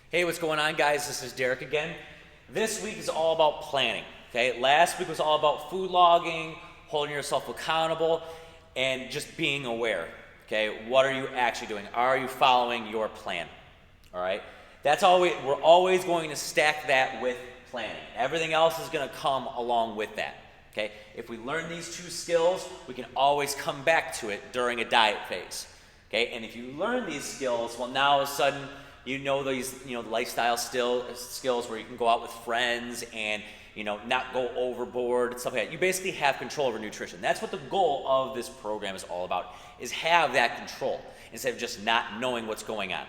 Hey, what's going on, guys? This is Derek again. This week is all about planning, okay? Last week was all about food logging, holding yourself accountable, and just being aware, okay? What are you actually doing? Are you following your plan, all right? We're always going to stack that with planning. Everything else is gonna come along with that, okay? If we learn these two skills, we can always come back to it during a diet phase, okay? And if you learn these skills, well, now all of a sudden, you know these, the lifestyle skills where you can go out with friends and, not go overboard and stuff like that. You basically have control over nutrition. That's what the goal of this program is all about, is have that control instead of just not knowing what's going on,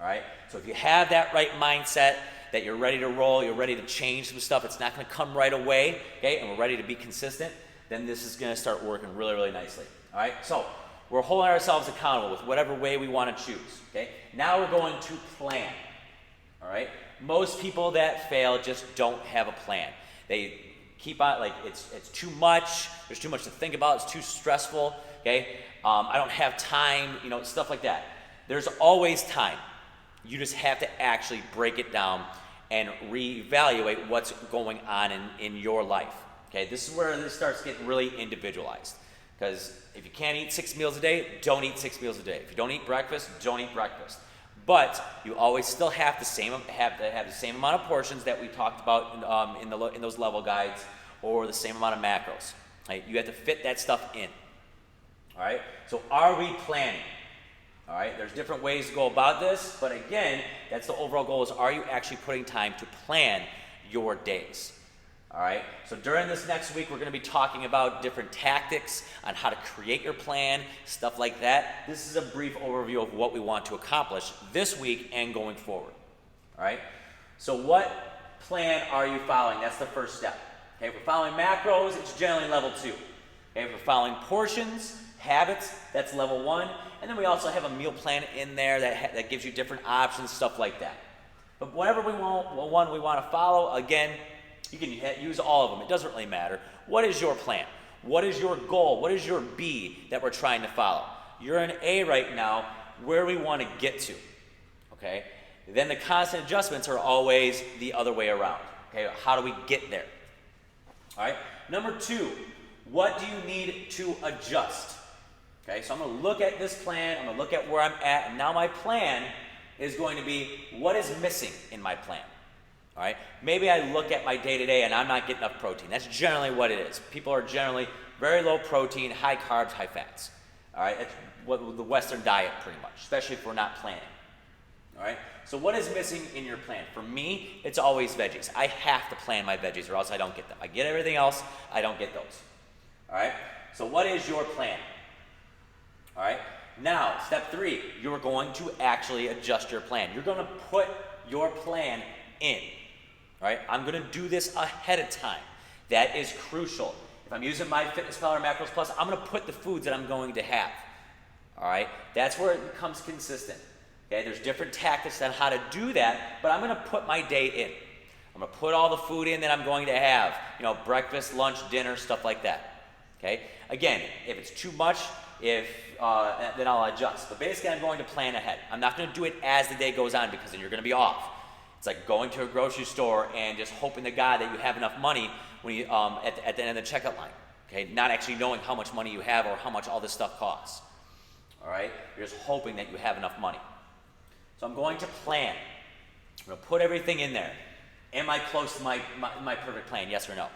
all right? So if you have that right mindset, that you're ready to roll, you're ready to change some stuff, it's not gonna come right away, okay, and we're ready to be consistent, then this is gonna start working really, really nicely, all right? So, we're holding ourselves accountable with whatever way we want to choose, okay? Now we're going to plan, all right? Most people that fail just don't have a plan. They keep on, like, it's too much, there's too much to think about, it's too stressful, okay? I don't have time, stuff like that. There's always time. You just have to actually break it down and reevaluate what's going on in your life, okay? This is where this starts getting really individualized. Because if you can't eat 6 meals a day, don't eat 6 meals a day. If you don't eat breakfast, don't eat breakfast. But you always still have to have the same amount of portions that we talked about in those level guides, or the same amount of macros. Right? You have to fit that stuff in. All right. So are we planning? All right. There's different ways to go about this, but again, that's the overall goal: is are you actually putting time to plan your days? All right, so during this next week, we're going to be talking about different tactics on how to create your plan, stuff like that. This is a brief overview of what we want to accomplish this week and going forward. All right, so what plan are you following? That's the first step. Okay, if we're following macros, it's generally level 2. Okay, if we're following portions, habits, that's level 1. And then we also have a meal plan in there that gives you different options, stuff like that. But whatever we want to follow, again, you can use all of them. It doesn't really matter. What is your plan? What is your goal? What is your B that we're trying to follow? You're in A right now, where we want to get to, okay? Then the constant adjustments are always the other way around, okay? How do we get there? All right? Number 2, what do you need to adjust? Okay, so I'm going to look at this plan. I'm going to look at where I'm at. And now my plan is going to be what is missing in my plan. All right, maybe I look at my day-to-day and I'm not getting enough protein. That's generally what it is. People are generally very low protein, high carbs, high fats. All right, that's what the Western diet pretty much, especially if we're not planning. All right, so what is missing in your plan? For me, it's always veggies. I have to plan my veggies or else I don't get them. I get everything else, I don't get those. All right, so what is your plan? All right, now step 3, you're going to actually adjust your plan. You're going to put your plan in. All right, I'm going to do this ahead of time. That is crucial. If I'm using MyFitnessPal or Macros Plus, I'm going to put the foods that I'm going to have. All right, that's where it becomes consistent. Okay, there's different tactics on how to do that, but I'm going to put my day in. I'm going to put all the food in that I'm going to have. Breakfast, lunch, dinner, stuff like that. Okay, again, if it's too much, then I'll adjust. But basically, I'm going to plan ahead. I'm not going to do it as the day goes on because then you're going to be off. It's like going to a grocery store and just hoping to God that you have enough money when you at the end of the checkout line. Okay, not actually knowing how much money you have or how much all this stuff costs. All right, you're just hoping that you have enough money. So I'm going to plan. I'm going to put everything in there. Am I close to my perfect plan? Yes or no?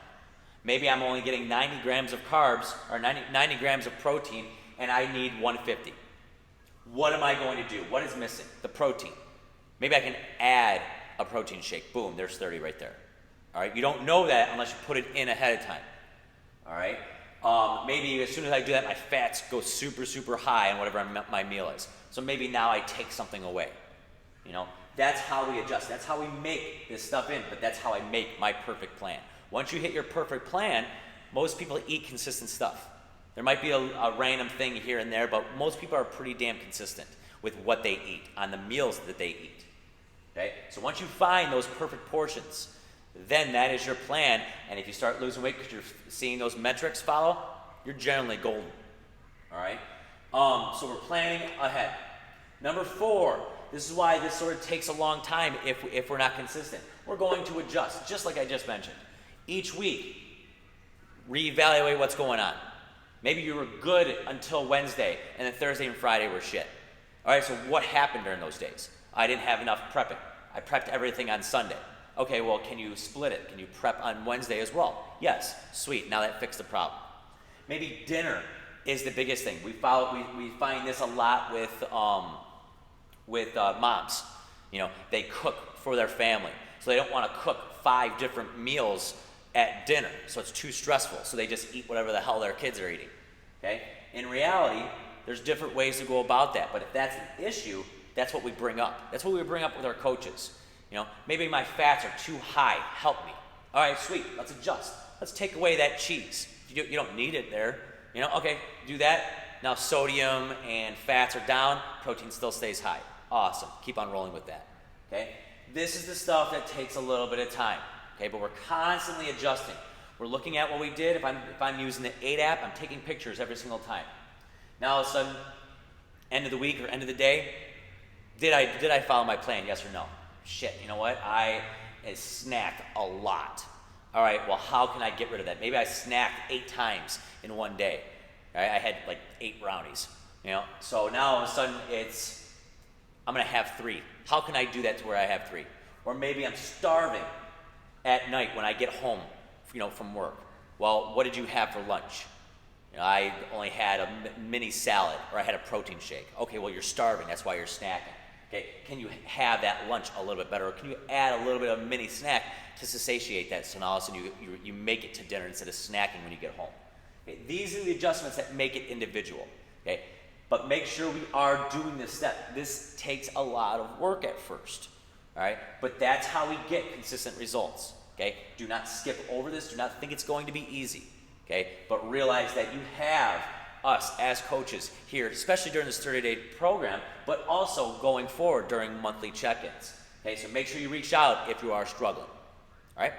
Maybe I'm only getting 90 grams of carbs or 90 grams of protein, and I need 150. What am I going to do? What is missing? The protein. Maybe I can add a protein shake. Boom, there's 30 right there. All right, you don't know that unless you put it in ahead of time. All right, maybe as soon as I do that, my fats go super, super high on whatever my meal is. So maybe now I take something away. That's how we adjust. That's how we make this stuff in, but that's how I make my perfect plan. Once you hit your perfect plan, most people eat consistent stuff. There might be a random thing here and there, but most people are pretty damn consistent with what they eat on the meals that they eat. Okay? So once you find those perfect portions, then that is your plan. And if you start losing weight because you're seeing those metrics follow, you're generally golden. All right? So we're planning ahead. Number 4, This is why this sort of takes a long time if we're not consistent. We're going to adjust, just like I just mentioned. Each week, reevaluate what's going on. Maybe you were good until Wednesday, and then Thursday and Friday were shit. All right, so what happened during those days? I didn't have enough prepping. I prepped everything on Sunday. Okay, well, can you split it? Can you prep on Wednesday as well? Yes, sweet, now that fixed the problem. Maybe dinner is the biggest thing. We find this a lot with moms. You know, they cook for their family, so they don't want to cook 5 different meals at dinner, so it's too stressful, so they just eat whatever the hell their kids are eating. Okay? In reality, there's different ways to go about that, but if that's an issue, that's what we bring up. That's what we bring up with our coaches. You know, maybe my fats are too high, help me. All right, sweet, let's adjust. Let's take away that cheese. You don't need it there. You know, okay, do that. Now sodium and fats are down, protein still stays high. Awesome, keep on rolling with that. Okay? This is the stuff that takes a little bit of time. Okay, but we're constantly adjusting. We're looking at what we did. If I'm using the 8 app, I'm taking pictures every single time. Now all of a sudden, end of the week or end of the day, did I follow my plan? Yes or no? Shit, you know what? I snacked a lot. All right, well, how can I get rid of that? Maybe I snacked 8 times in one day. All right, I had like 8 brownies. You know, so now all of a sudden I'm gonna have 3. How can I do that to where I have 3? Or maybe I'm starving at night when I get home, you know, from work. Well, what did you have for lunch? You know, I only had a mini salad, or I had a protein shake. Okay, well, you're starving, that's why you're snacking. Okay, can you have that lunch a little bit better, or can you add a little bit of a mini snack to satiate that, so now all of a sudden you make it to dinner instead of snacking when you get home. Okay, these are the adjustments that make it individual. Okay, but make sure we are doing this step. This takes a lot of work at first. All right, but that's how we get consistent results. Okay, do not skip over this. Do not think it's going to be easy. Okay, but realize that you have us as coaches here, especially during this 30-day program, but also going forward during monthly check-ins. Okay, so make sure you reach out if you are struggling. All right.